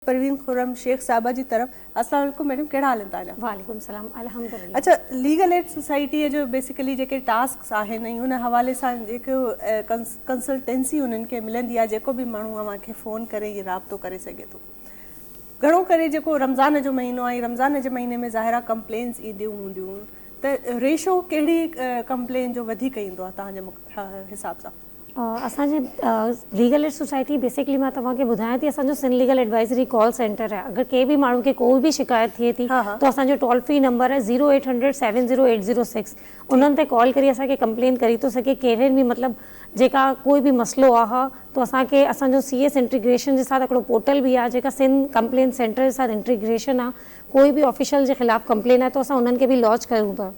परवीन खुरम शेख साहबा जी तरफ। अस्सलाम वालेकुम मैडम, कहिड़ा हाल आहिनि तव्हांजा? वालेकुम सलाम, अल्हम्दुलिल्लाह। अच्छा, लीगल एड सोसाइटी जो बेसिकली जेके टास्क आहिनि हुन हवाले सां जेको कंसल्टेंसी उन्हनि खे मिलंदी आहे, जेको बि माण्हू अव्हांखे फ़ोन करे इहो राब्तो करे सघे थो। घणो करे जेको रमज़ान जो महीनो आहे, रमज़ान जे महीने में ज़ाहिरा कंप्लेन्स ईंदियूं हूंदियूं, त रेशो कहिड़ी कंप्लेन जो वधीक ईंदो आहे तव्हांजे हिसाब सां? असांजे लीगल एड सोसाइटी बेसिकली मां तव्हांखे ॿुधायां थी, असांजो Sindh legal advisory call centre आहे। अगरि कंहिं बि माण्हू खे कोई बि शिकायत थिए थी त असांजो टोल फ्री नंबर आहे 0800 70806। उन्हनि ते कॉल करे असांखे कंप्लेन करी थो सघे। कहिड़े बि मतिलबु जेका कोई बि मसइलो आहे त असांखे असांजो CS इंटीग्रेशन जे साथ हिकिड़ो पोर्टल बि आहे जेका सिंध कंप्लेन सेंटर जे साथ इंटीग्रेशन आहे। कोई बि ऑफिशियल जे ख़िलाफ़ु कंप्लेन आहे त असां उन्हनि खे बि लॉन्च कयूं था।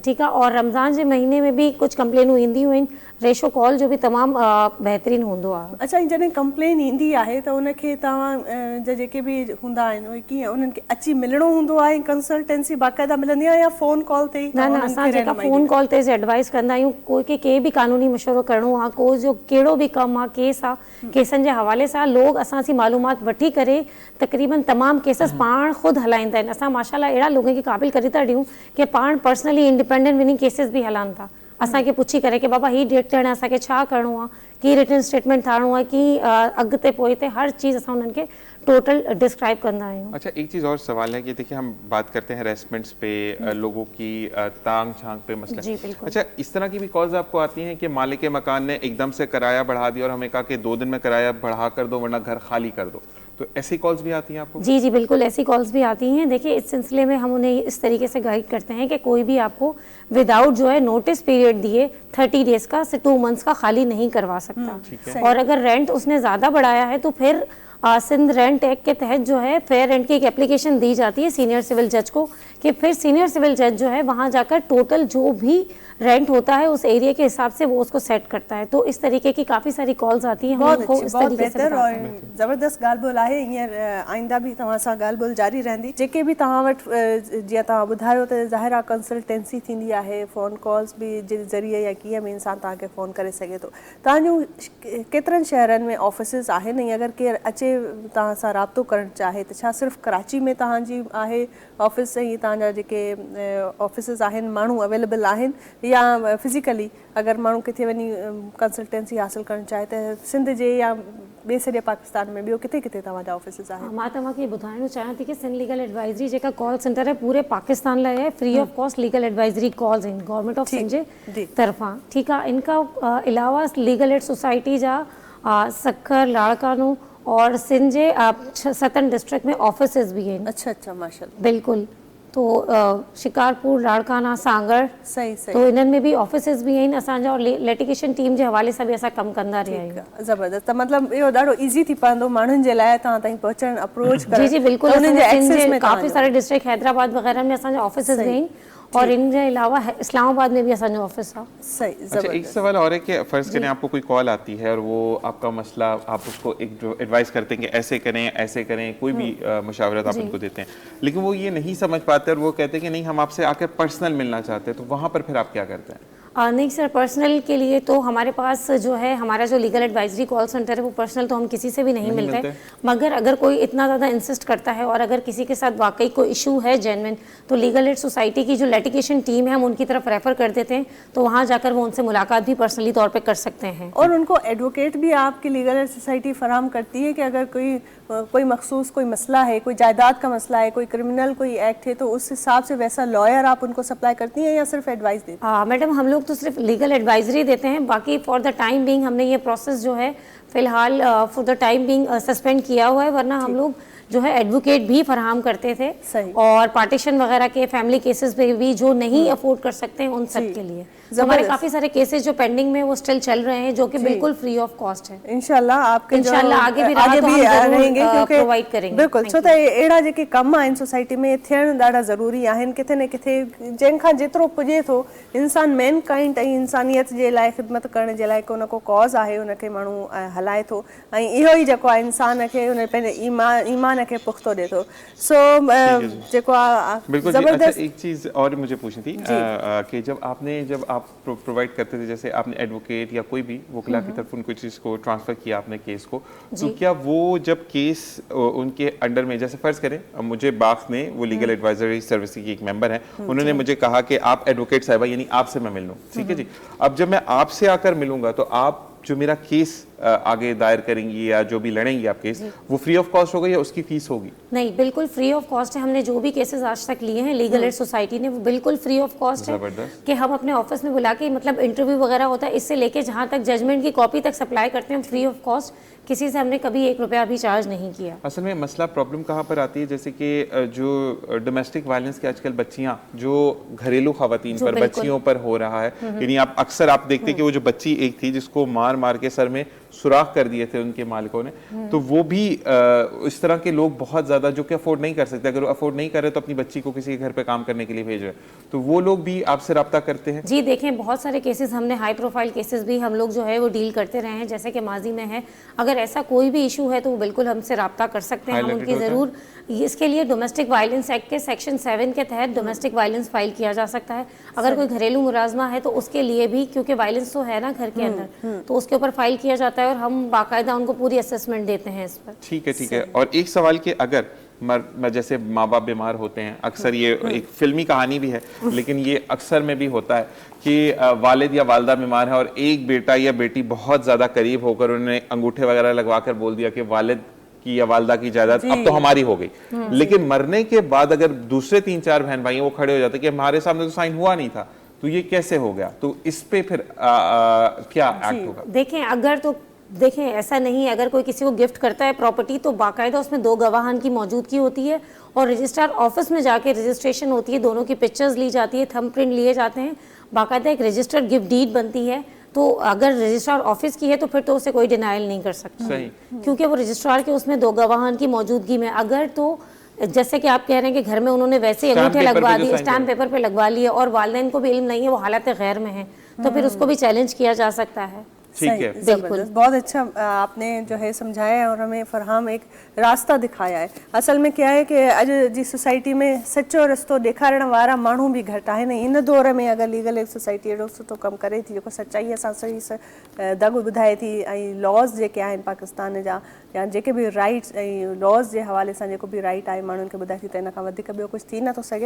ठीक है। और रमज़ान के महीने में भी कुछ कंप्लेनूं ईंदियूं आहिनि, रेशो कॉल जो भी तमाम बेहतरीन होंदो आहे। अच्छा, जॾहिं कंप्लेन ईंदी आहे त उनखे तव्हां जेके बि हूंदा आहिनि उहे कीअं उन्हनि खे अची मिलणो हूंदो आहे? कंसल्टेंसी बाक़ाइदा मिलंदी आहे या फ़ोन कॉल ते ई? न, असां जेका फ़ोन कॉल ते एडवाइस कंदा आहियूं, कोई खे कंहिं बि कानूनी मशवरो करिणो आहे, कोई जो कहिड़ो बि कमु आहे, केस आहे, केसनि जे हवाले सां लोग असांजी मालूमात वठी करे तक़रीबन तमामु केसेस पाण ख़ुदि हलाईंदा आहिनि। असां माशाल्लाह अहिड़ा लोगों खे क़ाबिल करे था ॾियूं कि पाण पर्सनली इंडिपेंडेंट विनी केसेस भी हलान था। असांखे पुछी करे कि बाबा ही डेट ते असांखे छा करिणो आहे, की रिटर्न स्टेटमेंट ठाहिणो आहे, की अॻिते पोइते हर चीज़ असां उन्हनि खे टोटल डिस्क्राइब करना है। अच्छा, एक चीज़ और सवाल है कि देखिए हम बात करते हैं हरेसमेंट्स पे, लोगों की तांग झांक पे मसला। जी बिल्कुल। अच्छा, इस तरह की भी कॉल्स आपको आती हैं कि मालिक मकान ने एकदम से किराया बढ़ा दिया और हमें कहा कि 2 दिन में किराया बढ़ा कर दो वरना घर खाली कर दो, तो ऐसी कॉल्स भी आती हैं आपको? जी जी बिल्कुल, ऐसी कॉल्स भी आती हैं। देखिए, इस सिलसिले में हम उन्हें इस तरीके से गाइड करते हैं कि कोई भी आपको विदाउट जो है नोटिस पीरियड दिए 30 डेज का से 2 मंथ्स का खाली नहीं करवा सकता। और अगर रेंट उसने ज़्यादा बढ़ाया है तो फिर सिंध रेंट एक्ट के तहत जो है फेयर रेंट की एक एप्लीकेशन दी जाती है सीनियर सिविल जज को, कि फिर सीनियर सिविल जज जो है वहाँ जाकर टोटल जो भी रेंट होता है उस एरिया के हिसाब से वो उसको सेट करता है। तो इस तरीके की काफ़ी सारी कॉल्स आती हैं। बहुत बेहतर और ज़बरदस्त ॻाल्हि ॿोल आहे। हींअर आइंदा भी तव्हां सां ॻाल्हि ॿोल जारी रहंदी। जेके भी तव्हां वटि जीअं तव्हां ॿुधायो त ज़ाहिरा कंसल्टेंसी थींदी आहे, फ़ोन कॉल्स भी जे ज़रिए या कीअं बि इंसान तव्हांखे फ़ोन करे सघे थो। तव्हांजूं केतिरनि शहरनि में ऑफिसिस आहिनि? अगरि केरु अचे तव्हां सां राब्तो करणु चाहे त छा सिर्फ़ु कराची में तव्हांजी आहे ऑफिस ऐं तव्हांजा जेके ऑफिसिस आहिनि माण्हू अवेलेबल आहिनि, या फिज़िकली अगर माण्हू किथे वञी कंसल्टेंसी हासिल करणु चाहे त सिंध जे या ॿिए सॼे पाकिस्तान में ॿियो किथे किथे तव्हांजा ऑफिसिस आहिनि? मां तव्हांखे ॿुधाइणु चाहियां थी कि सिंध लीगल एडवाइज़री जेका कॉल सेंटर है पूरे पाकिस्तान लाइ है। Free of cost legal advisory calls आहिनि गवर्नमेंट ऑफ सिंध जे तरफ़ां। ठीक आहे। इनका अलावा लीगल एड सोसाइटी जा सक्खर, लाड़कानो और सिंध जे 7 डिस्ट्रिक्ट में ऑफिसिस भी आहिनि। अच्छा, माशाल्लाह। बिल्कुल। तो शिकारपुर, लाड़काना, सांगर, सही तो इन्हनि में भी ऑफिसिस भी आहिनि असांजा। और लिटिगेशन टीम जे हवाले सां भी असां कमु कंदा रहिया आहियूं। ज़बरदस्त। मतलब इहो ॾाढो ईज़ी थी पवंदो माण्हुनि जे लाइ तव्हां ताईं पहुचणु, अप्रोच करणु। जी जी बिल्कुल। काफ़ी सारे डिस्ट्रिक्ट हैदराबाद वगैरह में असांजा ऑफिसिस भी आहिनि और इनके अलावा इस्लामाबाद में भी असांजो ऑफिस है। सही। अच्छा, एक सवाल और है कि फ़र्ज़ करें आपको कोई कॉल आती है और वो आपका मसला, आप उसको एक जो एडवाइस करते हैं कि ऐसे करें ऐसे करें, कोई भी मशावरत आप उनको देते हैं, लेकिन वो ये नहीं समझ पाते और वो कहते हैं कि नहीं हम आपसे आकर पर्सनल मिलना चाहते हैं, तो वहाँ पर फिर आप क्या करते हैं? नहीं सर, पर्सनल के लिए तो हमारे पास जो है हमारा जो लीगल एडवाइजरी कॉल सेंटर है वो पर्सनल तो हम किसी से भी नहीं मिलते। मगर अगर कोई इतना ज़्यादा इंसिस्ट करता है और अगर किसी के साथ वाकई कोई इशू है जेन्युइन, तो लीगल एड सोसाइटी की जो लिटिगेशन टीम है हम उनकी तरफ रेफ़र कर देते हैं, तो वहाँ जाकर वो उनसे मुलाकात भी पर्सनली तौर पर कर सकते हैं। और उनको एडवोकेट भी आपकी लीगल एड सोसाइटी फराहम करती है कि अगर कोई मखसूस कोई मसला है, कोई जायदाद का मसला है, कोई क्रिमिनल कोई एक्ट है, तो उस हिसाब से वैसा लॉयर आप उनको सप्लाई करती हैं या सिर्फ एडवाइस देती हैं? मैडम, हम लोग तो सिर्फ लीगल एडवाइजरी देते हैं। बाकी फॉर द टाइम बीइंग हमने ये प्रोसेस जो है फ़िलहाल for the time being suspend किया हुआ है, वरना हम लोग जो है एडवोकेट भी फराहम करते थे। और पार्टीशन वगैरह के फैमिली केसेस पे भी जो नहीं अफोर्ड कर सकते हैं उन सब के लिए हमारे काफ़ी सारे केसेस जो पेंडिंग में वो स्टिल चल रहे हैं, जो कि बिल्कुल फ्री ऑफ कॉस्ट है। इंशाल्लाह आपके इंशाल्लाह आगे भी रहेंगे क्योंकि प्रोवाइड करेंगे। बिल्कुल। छो त अहिड़ा जेके कम आहिनि सोसाइटी में थियण ॾाढा ज़रूरी आहिनि। किथे न किथे जंहिंखां जेतिरो पुॼे थो इंसान मैन काइंड ऐं इंसानियत जे लाइ ख़िदमत करण जे लाइ को न को कॉज़ आहे, उनखे माण्हू हलाए थो। ऐं इहो ई जेको आहे इंसान खे उन पंहिंजे ईमान ईमान खे पुख्तो ॾे थो। सो जेको बिल्कुल जी। अच्छा, ज़बरदस्त एक चीज़ और मुझे पूछनी थी कि जब आप प्रोवाइड करते थे, जैसे आपने एडवोकेट या कोई भी वकीला की तरफ उनको चीज़ को ट्रांसफ़र किया आपने केस को, तो क्या वो जब केस उनके अंडर में, जैसे फ़र्ज़ करें मुझे बाक्स ने, वो लीगल एडवाइजरी सर्विस की एक मेंबर है, उन्होंने मुझे कहा कि आप एडवोकेट साहिबा यानी आपसे मैं मिल लूँ, ठीक है जी। अब जब मैं आपसे आकर मिलूंगा तो आप जो मेरा केस आगे दायर करेंगी या जो भी लड़ेंगी आप केस, वो फ्री ऑफ कॉस्ट होगा या उसकी फीस होगी? नहीं, बिल्कुल फ्री ऑफ कॉस्ट है। हमने जो भी केसेस आज तक लिए हैं लीगल एड सोसाइटी ने, वो बिल्कुल फ्री ऑफ कॉस्ट है कि हम अपने ऑफिस में बुला के, मतलब इंटरव्यू वगैरह होता है, इससे लेके जहाँ तक जजमेंट की कॉपी तक सप्लाई करते हैं फ्री ऑफ कॉस्ट। किसी से हमने कभी 1 रुपया भी चार्ज नहीं किया। असल में मसला प्रॉब्लम कहाँ पर आती है, जैसे कि जो डोमेस्टिक वायलेंस के आजकल बच्चियाँ जो घरेलू खवातीन पर, बच्चियों पर हो रहा है, यानी आप अक्सर आप देखते कि वो जो बच्ची एक थी जिसको मार मार के सर में सुराख कर दिए थे उनके मालिकों ने, तो वो भी इस तरह के लोग बहुत ज़्यादा जो कि अफोर्ड नहीं कर सकते, अगर वो अफोर्ड नहीं कर रहे तो अपनी बच्ची को किसी के घर पे काम करने के लिए भेज रहे हैं, तो वो लोग भी आपसे रब्ता करते हैं? जी देखें, बहुत सारे केसेस हमने, हाई प्रोफाइल केसेस भी हम लोग जो है वो डील करते रहे हैं, जैसे कि माजी में है। अगर ऐसा कोई भी इशू है तो वो बिल्कुल हमसे रब्ता कर सकते हैं, हम उनकी ज़रूर, इसके लिए डोमेस्टिक वायलेंस एक्ट के सेक्शन 7 के तहत डोमेस्टिक वायलेंस फाइल किया जा सकता है। अगर कोई घरेलू मुलाजमा है तो उसके लिए भी, क्योंकि वायलेंस तो है ना घर के अंदर, तो उसके ऊपर फाइल किया जाता है और हम बाकायदा उनको पूरी असेसमेंट देते हैं इस पर। ठीक है, ठीक है। और एक सवाल कि अगर जैसे माँ बाप बीमार होते हैं, अक्सर ये एक फिल्मी कहानी भी है लेकिन ये अक्सर में भी होता है कि वालिद या वालदा बीमार है और एक बेटा या बेटी बहुत ज़्यादा करीब होकर उन्होंने अंगूठे वगैरह लगवा कर बोल दिया कि वालिद की या वालदा की जायदाद अब तो हमारी हो गई, लेकिन मरने के बाद अगर दूसरे 3-4 बहन भाई वो खड़े हो जाते कि हमारे सामने तो साइन हुआ नहीं था, तो ये कैसे हो गया? तो इस पे फिर क्या एक्ट होगा? देखें, अगर तो देखें ऐसा नहीं है, अगर कोई किसी को गिफ्ट करता है प्रॉपर्टी तो बाकायदा उसमें 2 गवाहान की मौजूदगी होती है और रजिस्ट्रार ऑफिस में जाके रजिस्ट्रेशन होती है, दोनों की पिक्चर्स ली जाती है, थंब प्रिंट लिए जाते हैं, बाकायदा एक रजिस्टर्ड गिफ्ट डीड बनती है। तो अगर रजिस्ट्रार ऑफिस की है तो फिर तो उसे कोई डिनाइल नहीं कर सकता, क्योंकि वो रजिस्ट्रार के उसमें 2 गवाहान की मौजूदगी में, अगर तो जैसे कि आप कह रहे हैं कि घर में उन्होंने वैसे अंगूठे लगवा दिए, स्टैम्प पेपर पे लगवा लिए और वालिदैन को भी इल्म नहीं है, वो हालत गैर में है, तो फिर उसको भी चैलेंज किया जा सकता है। ठीक है, बिल्कुल। बहुत अच्छा आपने जो है समझाया है और हमें फरहाम एक रास्ता दिखाया है। असल में क्या है कि अज जी सोसाइटी में सच्चो रस्तो ॾेखारण वारा माण्हू भी घटि आहिनि। इन दौर में अगर लीगल एड सोसाइटी एॾो सुठो कमु करे थी, जेको सचाईअ सां सही दग ॿुधाए थी, ऐं लॉज़ जेके आहिनि पाकिस्तान जा, या जेके बि राइट्स ऐं लॉज़ जे हवाले सां जेको बि राइट आहे माण्हुनि खे ॿुधाए थी, त इन खां वधीक ॿियो कुझु थी नथो सघे।